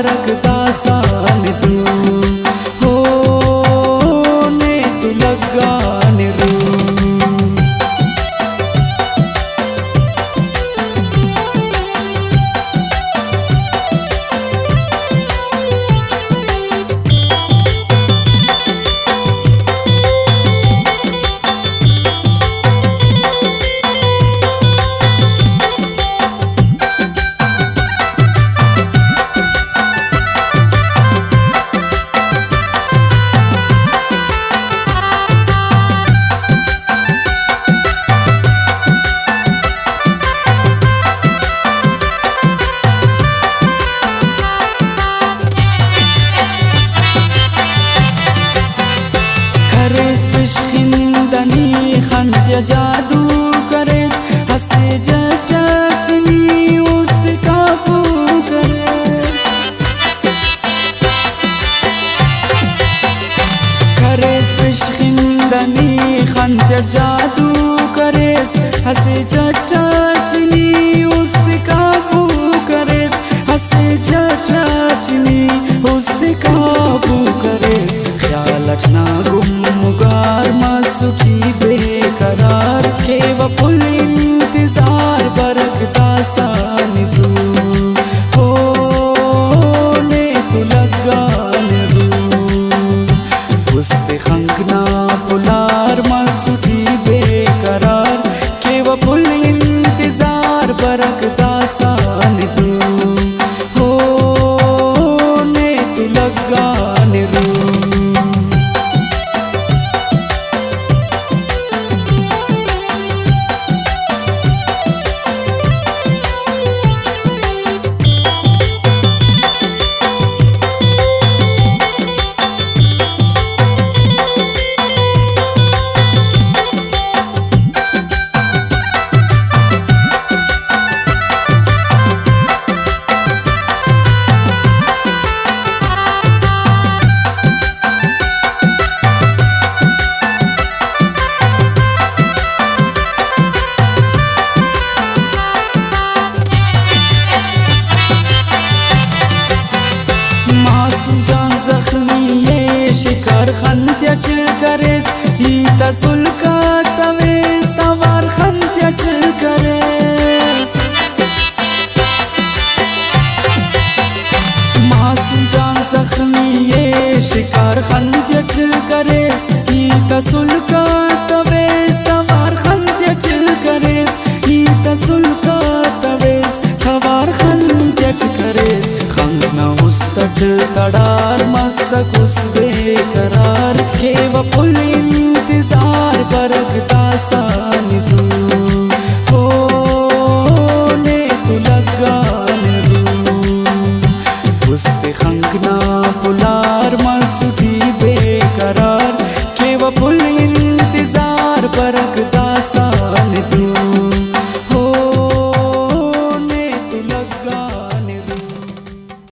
बरकता सान जू हो ने तू लगान रू खिंदनी खंत्य जादू करेस हसे जटनी उस्त काबू करे करेस पिशखिंदनी खंत्य जादू करेस हसे जटनी उस्त काबू करेस हसे जटनी उस्त काबू करेस ख्याल रखना गुमगार मसूठी बेकरार के वपुल इंतजार बरकता सान जू हो ने तू लगान रू उस्ते खंगना पुलार मसूठी बेकरार के वपुल इंतजार बरकता सान जू हो ने तू लगान रू शिकार खंत्याच करेस ही तसुलका तवेस तवार खंत्याच करेस मासूम जान जख्मी ये शिकार खंत्याच करेस ही तसुलका तवेस तवार खंत्याच करेस ही तसुलका तवेस तवार खंत्याच करेस खंगना उस्तट तडार मसक उस बेकरार के वपुल इंतजार बरकता सा